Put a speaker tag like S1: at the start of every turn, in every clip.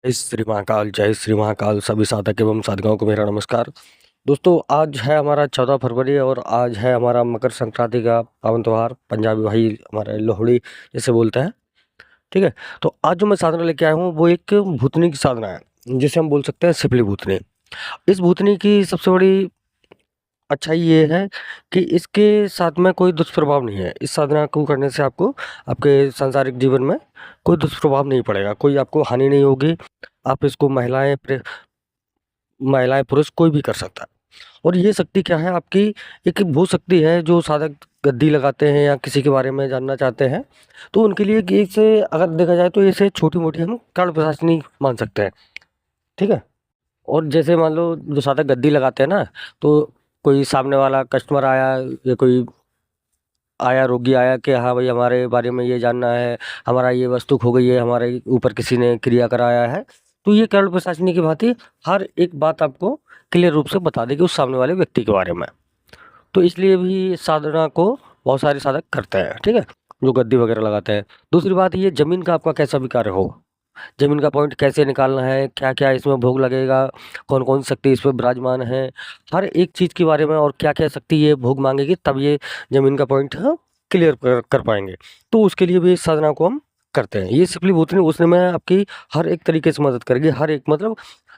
S1: जय श्री महाकाल सभी साधक एवं साधिकाओं को मेरा नमस्कार। दोस्तों, आज है हमारा 14 फरवरी और आज है हमारा मकर संक्रांति का पावन त्यौहार। पंजाबी भाई हमारे लोहड़ी जैसे बोलते हैं। ठीक है, तो आज जो मैं साधना लेके आया हूँ वो एक भूतनी की साधना है, जिसे हम बोल सकते हैं सिपली भूतनी। इस भूतनी की सबसे बड़ी अच्छाई ये है कि इसके साथ में कोई दुष्प्रभाव नहीं है। इस साधना को करने से आपको आपके सांसारिक जीवन में कोई दुष्प्रभाव नहीं पड़ेगा, कोई आपको हानि नहीं होगी। आप इसको महिलाएं पुरुष कोई भी कर सकता है। और ये शक्ति क्या है आपकी, एक वो शक्ति है जो साधक गद्दी लगाते हैं या किसी के बारे में जानना चाहते हैं तो उनके लिए कि इसे अगर देखा जाए तो इसे छोटी मोटी हम कर्ण प्रशासनी मान सकते हैं। ठीक है, और जैसे मान लो जो साधक गद्दी लगाते हैं ना, तो कोई सामने वाला कस्टमर आया या कोई आया रोगी आया कि हाँ भाई हमारे बारे में ये जानना है, हमारा ये वस्तु खो गई है, हमारे ऊपर किसी ने क्रिया कराया है, तो ये कर्ण प्रशासनी की भांति हर एक बात आपको क्लियर रूप से बता देगी उस सामने वाले व्यक्ति के बारे में। तो इसलिए भी इस साधना को बहुत सारे साधक करते हैं। ठीक है, जो गद्दी वगैरह लगाते हैं। दूसरी बात, ये जमीन का आपका कैसा भी कार्य हो, जमीन का पॉइंट कैसे निकालना है, क्या क्या इसमें भोग लगेगा, कौन कौन सी शक्ति इसमें विराजमान है, हर एक चीज़ के बारे में और क्या क्या शक्ति ये भोग मांगेगी, तब ये जमीन का पॉइंट हम क्लियर कर पाएंगे। तो उसके लिए भी इस साधना को हम करते हैं। ये सिपली भूतनी उसने में आपकी हर एक तरीके से मदद करेगी। हर एक मतलब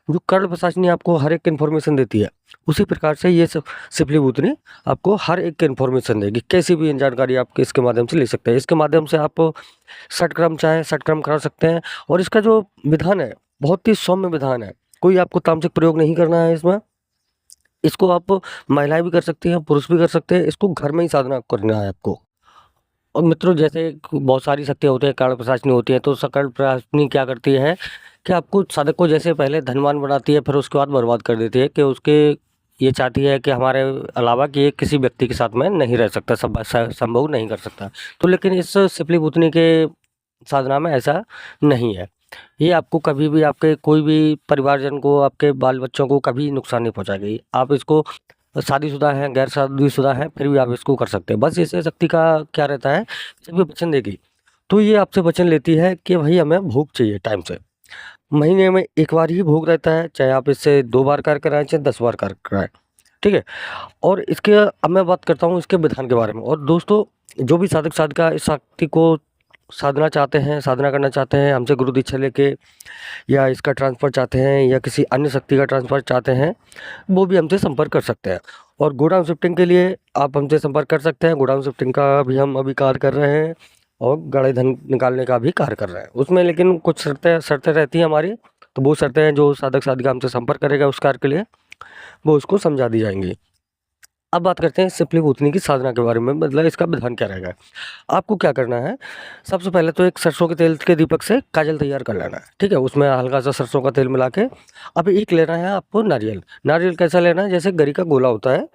S1: जो कर्ण प्रशासनी आपको हर एक इन्फॉर्मेशन देती है, उसी प्रकार से ये सब सिपली भूतनी आपको हर एक इन्फॉर्मेशन देगी। कैसी भी जानकारी आप इसके माध्यम से ले सकते हैं। इसके माध्यम से आप षटक्रम चाहे षटक्रम करा सकते हैं। और इसका जो विधान है बहुत ही सौम्य विधान है, कोई आपको तामसिक प्रयोग नहीं करना है इसमें। इसको आप महिलाएं भी कर सकती हैं, पुरुष भी कर सकते हैं। इसको घर में ही साधना करना है आपको। और मित्रों, जैसे बहुत सारी शक्तियाँ होती है, कर्ण प्रशासनी होती है, तो कर्ण प्रशासनी क्या करती है कि आपको साधक को जैसे पहले धनवान बनाती है, फिर उसके बाद बर्बाद कर देती है कि उसके ये चाहती है कि हमारे अलावा कि ये किसी व्यक्ति के साथ में नहीं रह सकता, संभोग नहीं कर सकता। तो लेकिन इस सिपली भूतनी के साधना में ऐसा नहीं है। ये आपको कभी भी आपके कोई भी परिवारजन को, आपके बाल बच्चों को कभी नुकसान नहीं पहुंचाएगी। आप इसको शादीशुदा हैं, गैर शादीशुदा हैं, फिर भी आप इसको कर सकते हैं। बस इससे शक्ति का क्या रहता है, जब ये वचन देगी तो ये आपसे वचन लेती है कि भाई हमें भोग चाहिए टाइम से। महीने में एक बार ही भोग रहता है, चाहे आप इससे 2 बार कार्य कराएं चाहे 10 बार कार्य कराएं। ठीक है, और इसके अब मैं बात करता हूँ इसके विधान के बारे में। और दोस्तों, जो भी साधक साधिका इस शक्ति को साधना चाहते हैं, साधना करना चाहते हैं, हमसे गुरु दीक्षा लेके या इसका ट्रांसफ़र चाहते हैं या किसी अन्य शक्ति का ट्रांसफ़र चाहते हैं, वो भी हमसे संपर्क कर सकते हैं। और गोडाउन शिफ्टिंग के लिए आप हमसे संपर्क कर सकते हैं। गोडाउन शिफ्टिंग का भी हम अभी कार्य कर रहे हैं और गड़े धन निकालने का भी कार्य कर रहे हैं। उसमें लेकिन कुछ शर्तें रहती हैं हमारी, तो वो शर्तें हैं जो साधक साधिका हमसे संपर्क करेगा उस कार्य के लिए, वो उसको समझा दी जाएंगी। अब बात करते हैं सिपली भूतनी की साधना के बारे में, मतलब इसका विधान क्या रहेगा। आपको क्या करना है, सबसे पहले तो एक सरसों के तेल के दीपक से काजल तैयार कर लेना है। ठीक है, उसमें हल्का सा सरसों का तेल मिला के अब एक लेना है आपको नारियल। नारियल कैसा लेना है, जैसे गरी का गोला होता है,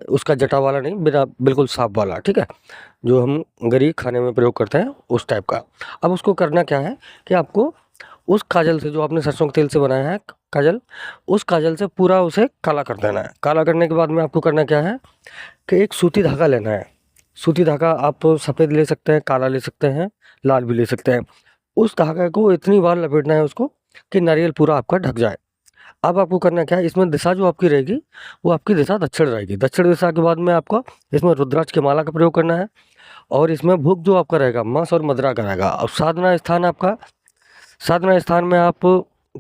S1: उसका जटा वाला नहीं, बिना बिल्कुल साफ वाला। ठीक है, जो हम गरी खाने में प्रयोग करते हैं उस टाइप का। अब उसको करना क्या है कि आपको उस काजल से, जो आपने सरसों के तेल से बनाया है काजल, उस काजल से पूरा उसे काला कर देना है। काला करने के बाद में आपको करना क्या है कि एक सूती धागा लेना है। सूती धागा आप सफ़ेद ले सकते हैं, काला ले सकते हैं, लाल भी ले सकते हैं। उस धागे को इतनी बार लपेटना है उसको कि नारियल पूरा आपका ढक जाए। अब आपको करना क्या है, इसमें दिशा जो आपकी रहेगी वो आपकी दिशा दक्षिण रहेगी। दक्षिण दिशा के बाद में आपको इसमें रुद्राक्ष की माला का प्रयोग करना है। और इसमें भोग जो आपका रहेगा मांस और मदिरा का रहेगा। और साधना स्थान में आप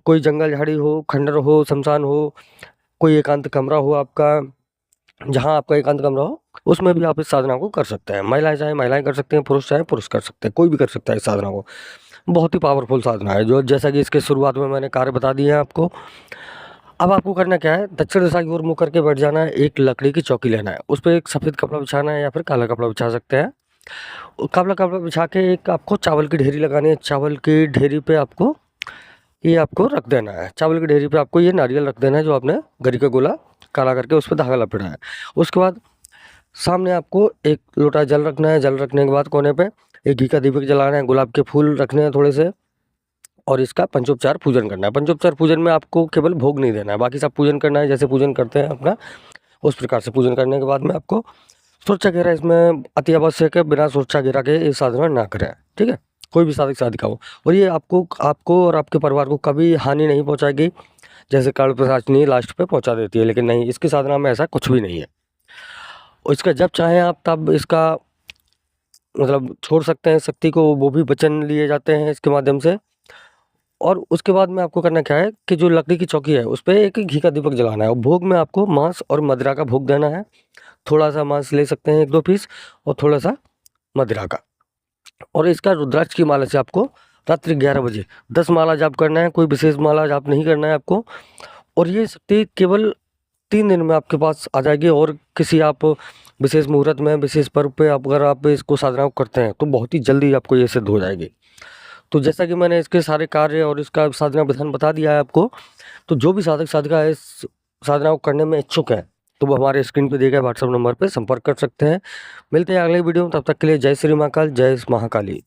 S1: कोई जंगल झाड़ी हो, खंडर हो, शमशान हो, कोई एकांत कमरा हो आपका, जहाँ आपका एकांत कमरा हो, उसमें भी आप इस साधना को कर सकते हैं। महिलाएं चाहे महिलाएं कर सकते हैं, पुरुष चाहे पुरुष कर सकते हैं, कोई भी कर सकता है इस साधना को। बहुत ही पावरफुल साधना है, जो जैसा कि इसके शुरुआत में मैंने कार्य बता दिए हैं आपको। अब आपको करना क्या है, दक्षिण दिशा की ओर मुँह करके बैठ जाना है। एक लकड़ी की चौकी लेना है, उस पर एक सफ़ेद कपड़ा बिछाना है या फिर काला कपड़ा बिछा सकते हैं। काला कपड़ा बिछा के एक आपको चावल की ढेरी लगानी है। चावल की ढेरी पे आपको ये आपको रख देना है। चावल की ढेरी पे आपको ये नारियल रख देना है, जो आपने गरी का गोला काला करके उस पर धागा लपेटा है। उसके बाद सामने आपको एक लोटा जल रखना है। जल रखने के बाद कोने पे एक घी का दीपक जलाना है, गुलाब के फूल रखने हैं थोड़े से, और इसका पंचोपचार पूजन करना है। पंचोपचार पूजन में आपको केवल भोग नहीं देना है, बाकी सब पूजन करना है जैसे पूजन करते हैं अपना, उस प्रकार से पूजन करने के बाद में आपको सुरक्षा घेरा इसमें अति आवश्यक है। बिना सुरक्षा घेरा के ये साधना ना करें। ठीक है, कोई भी साधक साधिका हो, और ये आपको आपको और आपके परिवार को कभी हानि नहीं पहुँचाएगी। जैसे काल पिशाचिनी लास्ट पे पहुँचा देती है, लेकिन नहीं, इसकी साधना में ऐसा कुछ भी नहीं है। और इसका जब चाहें आप तब इसका मतलब छोड़ सकते हैं शक्ति को, वो भी वचन लिए जाते हैं इसके माध्यम से। और उसके बाद में आपको करना क्या है कि जो लकड़ी की चौकी है उस पे एक घी का दीपक जलाना है, और भोग में आपको मांस और मदिरा का भोग देना है। थोड़ा सा मांस ले सकते हैं 1-2 पीस, और थोड़ा सा मदिरा का। और इसका रुद्राक्ष की माला से आपको रात्रि 11 बजे 10 माला जाप करना है, कोई विशेष माला जाप नहीं करना है आपको। और ये शक्ति केवल 3 दिन में आपके पास आ जाएगी, और किसी आप विशेष मुहूर्त में, विशेष पर्व पे अगर आप इसको साधना करते हैं तो बहुत ही जल्दी आपको ये सिद्ध हो जाएगी। तो जैसा कि मैंने इसके सारे कार्य और इसका साधना विधान बता दिया है आपको, तो जो भी साधक साधिका इस साधना को करने में इच्छुक है, तो वो हमारे स्क्रीन पे दिए गए व्हाट्सएप नंबर पे संपर्क कर सकते हैं। मिलते हैं अगले वीडियो में, तब तक के लिए जय श्री महाकाल, जय महाकाली।